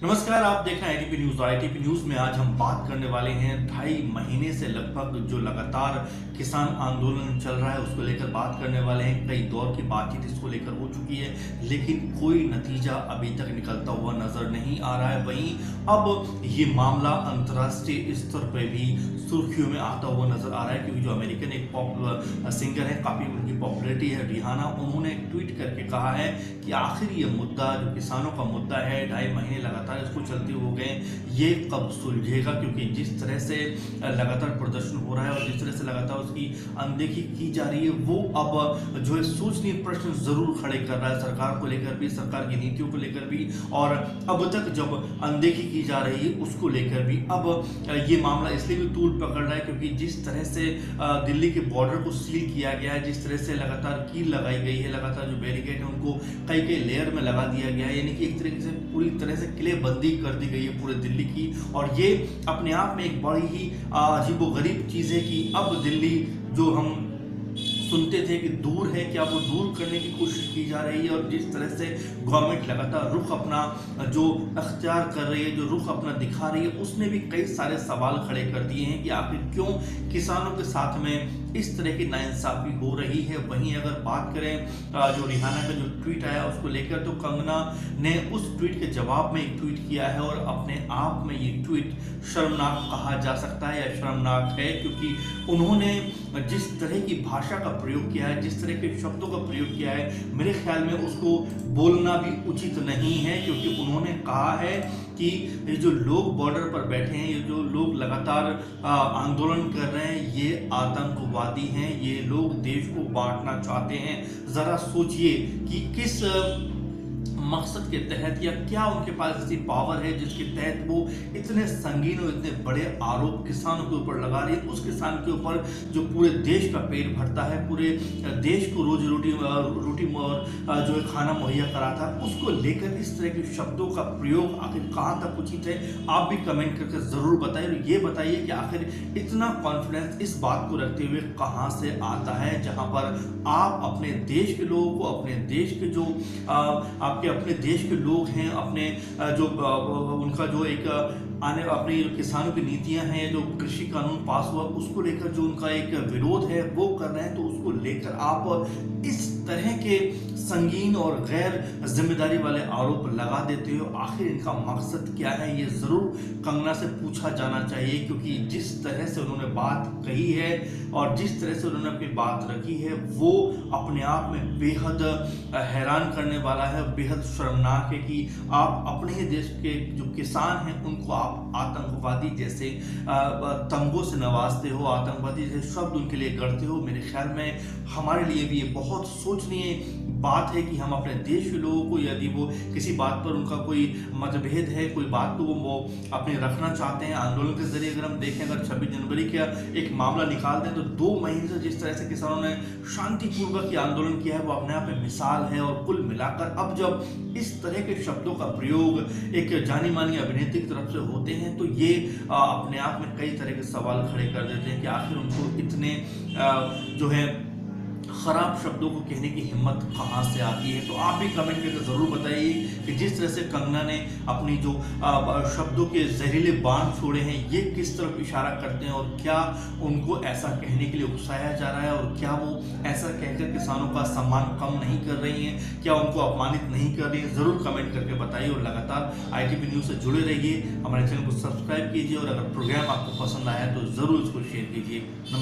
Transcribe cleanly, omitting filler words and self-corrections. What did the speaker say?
नमस्कार, आप देख रहे हैं आईटीपी न्यूज। आईटीपी न्यूज में आज हम बात करने वाले हैं 2.5 महीने से लगभग जो लगातार किसान आंदोलन चल रहा है उसको लेकर बात करने वाले हैं। कई दौर की बातचीत इसको लेकर हो चुकी है, लेकिन कोई नतीजा अभी तक निकलता हुआ नजर नहीं आ रहा है। वहीं अब ये मामला अंतर्राष्ट्रीय स्तर पर भी सुर्खियों में आता हुआ नजर आ रहा है, क्योंकि जो अमेरिकन एक पॉपुलर सिंगर है, काफी उनकी पॉपुलैरिटी है, रिहाना, उन्होंने एक ट्वीट करके कहा है कि आखिर ये मुद्दा जो किसानों का मुद्दा है, 2.5 महीने लगातार इसको चलते हो गए, ये कब सुलझेगा। क्योंकि जिस तरह से लगातार प्रदर्शन हो रहा है और जिस तरह से लगातार उसकी अनदेखी की जा रही है, वो अब जो है सोचनीय प्रश्न जरूर खड़े कर रहा है सरकार को लेकर भी, सरकार की नीतियों को लेकर भी, और अब तक जब अनदेखी की जा रही है उसको लेकर भी। अब ये मामला इसलिए भी तूल पकड़ रहा है क्योंकि जिस तरह से दिल्ली के बॉर्डर को सील किया गया है, जिस तरह से लगातार कील लगाई गई है, लगातार जो बैरिकेड है उनको कई कई लेयर में लगा दिया गया है, यानी कि एक तरीके से पूरी तरह से किलेबंदी कर दी गई है पूरे दिल्ली की। और ये अपने आप में एक बड़ी ही अजीबोगरीब चीज है कि अब दिल्ली जो हम सुनते थे कि दूर है, क्या वो दूर करने की कोशिश की जा रही है। और जिस तरह से गवर्नमेंट लगातार रुख अपना जो अख्तियार कर रही है, जो रुख अपना दिखा रही है, उसने भी कई सारे सवाल खड़े कर दिए हैं कि आखिर क्यों किसानों के साथ में इस तरह की नाइंसाफी हो रही है। वहीं अगर बात करें जो रिहाना का जो ट्वीट आया उसको लेकर, तो कंगना ने उस ट्वीट के जवाब में एक ट्वीट किया है, और अपने आप में ये ट्वीट शर्मनाक कहा जा सकता है या शर्मनाक है, क्योंकि उन्होंने जिस तरह की भाषा का प्रयोग किया है, जिस तरह के शब्दों का प्रयोग किया है, मेरे ख्याल में उसको बोलना भी उचित नहीं है। क्योंकि उन्होंने कहा है कि ये जो लोग बॉर्डर पर बैठे हैं, ये जो लोग लगातार आंदोलन कर रहे हैं, ये आतंकवादी हैं, ये लोग देश को बांटना चाहते हैं। जरा सोचिए कि किस मकसद के तहत या क्या उनके पास ऐसी पावर है जिसके तहत वो इतने संगीन और इतने बड़े आरोप किसानों के ऊपर लगा रही है, उस किसान के ऊपर जो पूरे देश का पेट भरता है, पूरे देश को रोजी रोटी और जो है खाना मुहैया कराता है, उसको लेकर इस तरह के शब्दों का प्रयोग आखिर कहाँ तक उचित है। आप भी कमेंट करके जरूर बताइए, और ये बताइए कि आखिर इतना कॉन्फिडेंस इस बात को रखते हुए कहाँ से आता है, जहां पर आप अपने देश के लोगों को, अपने देश के जो आपके अपने देश के लोग हैं, अपने जो उनका जो एक आने अपनी किसानों की नीतियां हैं, जो कृषि कानून पास हुआ उसको लेकर जो उनका एक विरोध है वो कर रहे हैं, तो उसको लेकर आप इस तरह के संगीन और गैर जिम्मेदारी वाले आरोप लगा देते हो। आखिर इनका मकसद क्या है, ये जरूर कंगना से पूछा जाना चाहिए, क्योंकि जिस तरह से उन्होंने बात कही है और जिस तरह से उन्होंने अपनी बात रखी है, वो अपने आप में बेहद हैरान करने वाला है, बेहद शर्मनाक है कि आप अपने ही देश के जो किसान हैं उनको आप आतंकवादी जैसे तंगों से नवाजते हो, आतंकवादी जैसे शब्द उनके लिए करते हो। मेरे ख्याल में हमारे लिए भी ये बहुत सोचनीय बात है कि हम अपने देश के लोगों को, यदि वो किसी बात पर उनका कोई मतभेद है, कोई बात को वो अपने रखना चाहते हैं आंदोलन के जरिए, अगर हम देखें, अगर 26 जनवरी का एक मामला निकाल दें, तो 2 महीने से जिस तरह से किसानों ने शांतिपूर्वक आंदोलन किया है वो अपने आप में मिसाल है। और कुल मिलाकर अब जब इस तरह के शब्दों का प्रयोग एक जानी मानी अभिनेत्री की तरफ से होते हैं, तो ये अपने आप में कई तरह के सवाल खड़े कर देते हैं कि आखिर उनको इतने जो है खराब शब्दों को कहने की हिम्मत कहां से आती है। तो आप भी कमेंट करके जरूर बताइए कि जिस तरह से कंगना ने अपनी जो शब्दों के जहरीले बाण छोड़े हैं, ये किस तरफ इशारा करते हैं, और क्या उनको ऐसा कहने के लिए उकसाया जा रहा है, और क्या वो ऐसा कहकर किसानों का सम्मान कम नहीं कर रही हैं, क्या उनको अपमानित नहीं कर रही है। जरूर कमेंट करके बताइए, और लगातार आईटीपी न्यूज से जुड़े रहिए, हमारे चैनल को सब्सक्राइब कीजिए, और अगर प्रोग्राम आपको पसंद आया तो जरूर इसको शेयर कीजिए। नमस्कार।